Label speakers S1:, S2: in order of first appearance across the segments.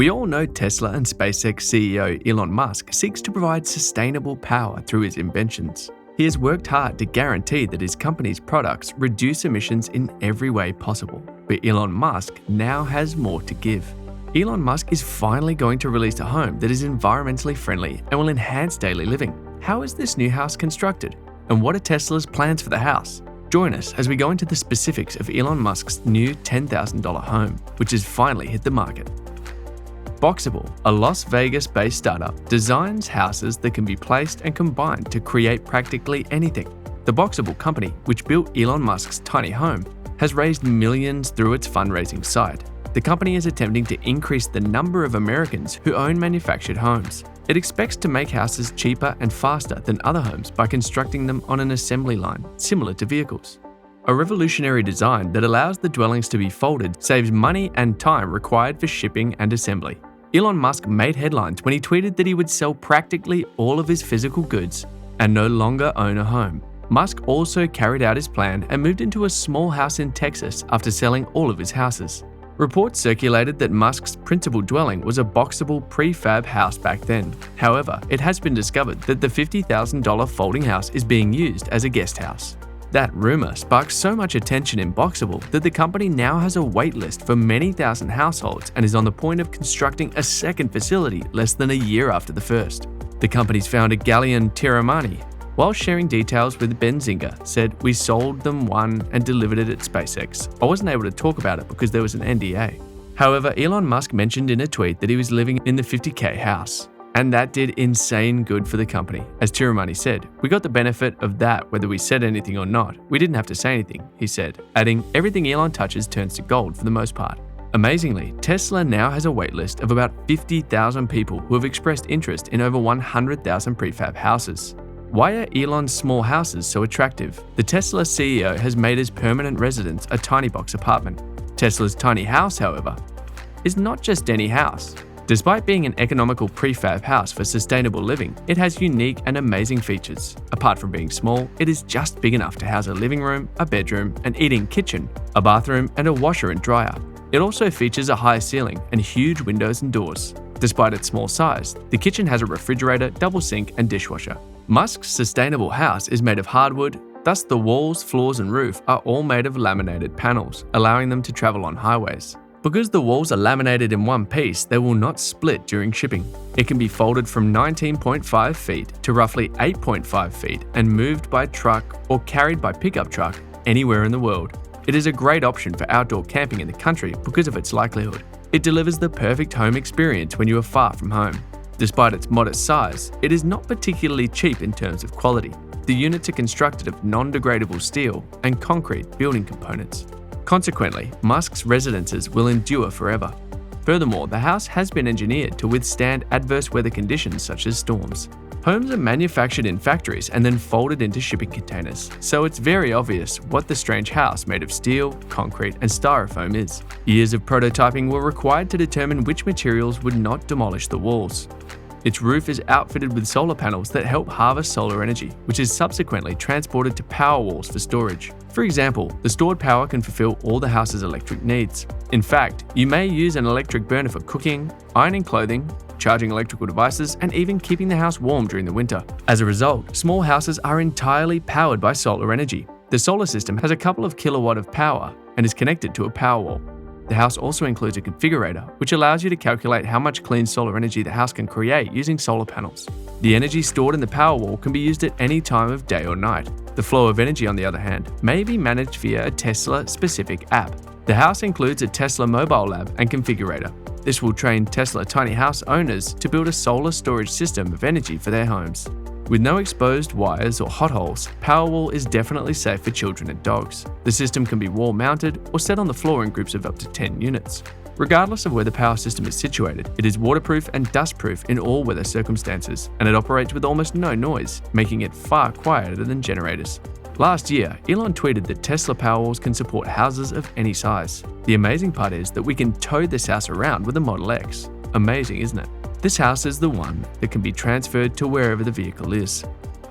S1: We all know Tesla and SpaceX CEO Elon Musk seeks to provide sustainable power through his inventions. He has worked hard to guarantee that his company's products reduce emissions in every way possible. But Elon Musk now has more to give. Elon Musk is finally going to release a home that is environmentally friendly and will enhance daily living. How is this new house constructed? And what are Tesla's plans for the house? Join us as we go into the specifics of Elon Musk's new $10,000 home, which has finally hit the market. Boxable, a Las Vegas-based startup, designs houses that can be placed and combined to create practically anything. The Boxable company, which built Elon Musk's tiny home, has raised millions through its fundraising site. The company is attempting to increase the number of Americans who own manufactured homes. It expects to make houses cheaper and faster than other homes by constructing them on an assembly line, similar to vehicles. A revolutionary design that allows the dwellings to be folded saves money and time required for shipping and assembly. Elon Musk made headlines when he tweeted that he would sell practically all of his physical goods and no longer own a home. Musk also carried out his plan and moved into a small house in Texas after selling all of his houses. Reports circulated that Musk's principal dwelling was a boxable prefab house back then. However, it has been discovered that the $50,000 folding house is being used as a guest house. That rumor sparked so much attention in Boxable that the company now has a wait list for many thousand households and is on the point of constructing a second facility less than a year after the first. The company's founder Gallion Tiramani, while sharing details with Benzinga, said, "We sold them one and delivered it at SpaceX. I wasn't able to talk about it because there was an NDA." However, Elon Musk mentioned in a tweet that he was living in the $50K house. And that did insane good for the company. As Tiramani said, "We got the benefit of that whether we said anything or not. We didn't have to say anything," he said, adding, "Everything Elon touches turns to gold for the most part." Amazingly, Tesla now has a waitlist of about 50,000 people who have expressed interest in over 100,000 prefab houses. Why are Elon's small houses so attractive? The Tesla CEO has made his permanent residence a tiny box apartment. Tesla's tiny house, however, is not just any house. Despite being an economical prefab house for sustainable living, it has unique and amazing features. Apart from being small, it is just big enough to house a living room, a bedroom, an eating kitchen, a bathroom, and a washer and dryer. It also features a high ceiling and huge windows and doors. Despite its small size, the kitchen has a refrigerator, double sink, and dishwasher. Musk's sustainable house is made of hardwood, thus the walls, floors, and roof are all made of laminated panels, allowing them to travel on highways. Because the walls are laminated in one piece, they will not split during shipping. It can be folded from 19.5 feet to roughly 8.5 feet and moved by truck or carried by pickup truck anywhere in the world. It is a great option for outdoor camping in the country because of its likelihood. It delivers the perfect home experience when you are far from home. Despite its modest size, it is not particularly cheap in terms of quality. The units are constructed of non-degradable steel and concrete building components. Consequently, Musk's residences will endure forever. Furthermore, the house has been engineered to withstand adverse weather conditions such as storms. Homes are manufactured in factories and then folded into shipping containers, so it's very obvious what the strange house made of steel, concrete, and styrofoam is. Years of prototyping were required to determine which materials would not demolish the walls. Its roof is outfitted with solar panels that help harvest solar energy, which is subsequently transported to power walls for storage. For example, the stored power can fulfill all the house's electric needs. In fact, you may use an electric burner for cooking, ironing clothing, charging electrical devices, and even keeping the house warm during the winter. As a result, small houses are entirely powered by solar energy. The solar system has a couple of kilowatt of power and is connected to a power wall. The house also includes a configurator, which allows you to calculate how much clean solar energy the house can create using solar panels. The energy stored in the power wall can be used at any time of day or night. The flow of energy, on the other hand, may be managed via a Tesla-specific app. The house includes a Tesla mobile lab and configurator. This will train Tesla tiny house owners to build a solar storage system of energy for their homes. With no exposed wires or hot holes, Powerwall is definitely safe for children and dogs. The system can be wall-mounted or set on the floor in groups of up to 10 units. Regardless of where the power system is situated, it is waterproof and dustproof in all weather circumstances, and it operates with almost no noise, making it far quieter than generators. Last year, Elon tweeted that Tesla Powerwalls can support houses of any size. The amazing part is that we can tow this house around with a Model X. Amazing, isn't it? This house is the one that can be transferred to wherever the vehicle is.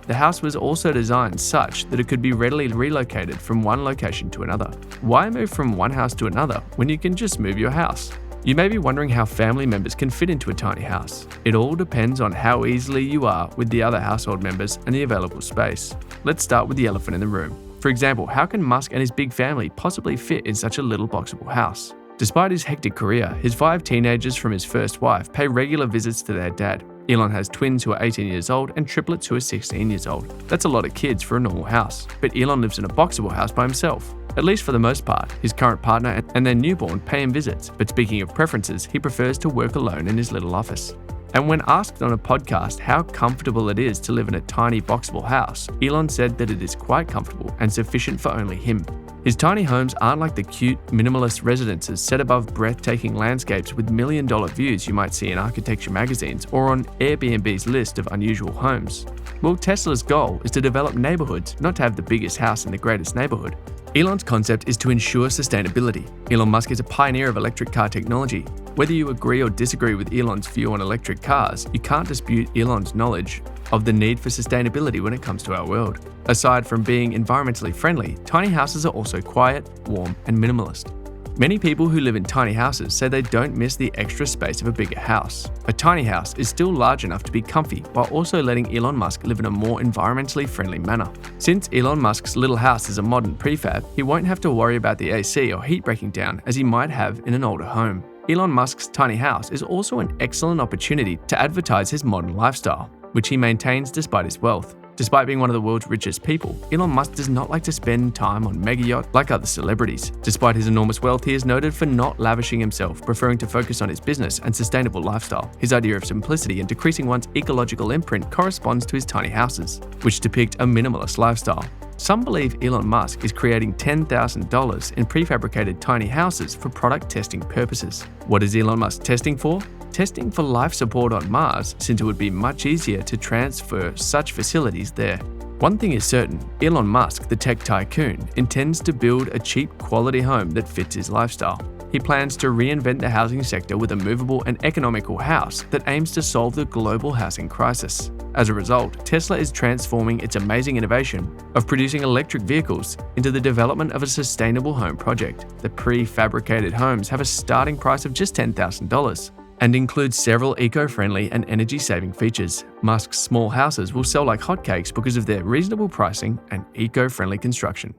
S1: The house was also designed such that it could be readily relocated from one location to another. Why move from one house to another when you can just move your house? You may be wondering how family members can fit into a tiny house. It all depends on how easily you are with the other household members and the available space. Let's start with the elephant in the room. For example, how can Musk and his big family possibly fit in such a little Boxable house? Despite his hectic career, his 5 teenagers from his first wife pay regular visits to their dad. Elon has twins who are 18 years old and triplets who are 16 years old. That's a lot of kids for a normal house. But Elon lives in a Boxable house by himself. At least for the most part, his current partner and their newborn pay him visits. But speaking of preferences, he prefers to work alone in his little office. And when asked on a podcast how comfortable it is to live in a tiny Boxable house, Elon said that it is quite comfortable and sufficient for only him. His tiny homes aren't like the cute, minimalist residences set above breathtaking landscapes with million-dollar views you might see in architecture magazines or on Airbnb's list of unusual homes. Well, Tesla's goal is to develop neighborhoods, not to have the biggest house in the greatest neighborhood. Elon's concept is to ensure sustainability. Elon Musk is a pioneer of electric car technology. Whether you agree or disagree with Elon's view on electric cars, you can't dispute Elon's knowledge of the need for sustainability when it comes to our world. Aside from being environmentally friendly, tiny houses are also quiet, warm, and minimalist. Many people who live in tiny houses say they don't miss the extra space of a bigger house. A tiny house is still large enough to be comfy while also letting Elon Musk live in a more environmentally friendly manner. Since Elon Musk's little house is a modern prefab, he won't have to worry about the AC or heat breaking down as he might have in an older home. Elon Musk's tiny house is also an excellent opportunity to advertise his modern lifestyle, which he maintains despite his wealth. Despite being one of the world's richest people, Elon Musk does not like to spend time on mega yachts like other celebrities. Despite his enormous wealth, he is noted for not lavishing himself, preferring to focus on his business and sustainable lifestyle. His idea of simplicity and decreasing one's ecological imprint corresponds to his tiny houses, which depict a minimalist lifestyle. Some believe Elon Musk is creating $10,000 in prefabricated tiny houses for product testing purposes. What is Elon Musk testing for? Testing for life support on Mars, since it would be much easier to transfer such facilities there. One thing is certain, Elon Musk, the tech tycoon, intends to build a cheap quality home that fits his lifestyle. He plans to reinvent the housing sector with a movable and economical house that aims to solve the global housing crisis. As a result, Tesla is transforming its amazing innovation of producing electric vehicles into the development of a sustainable home project. The prefabricated homes have a starting price of just $10,000. And includes several eco-friendly and energy-saving features. Musk's small houses will sell like hotcakes because of their reasonable pricing and eco-friendly construction.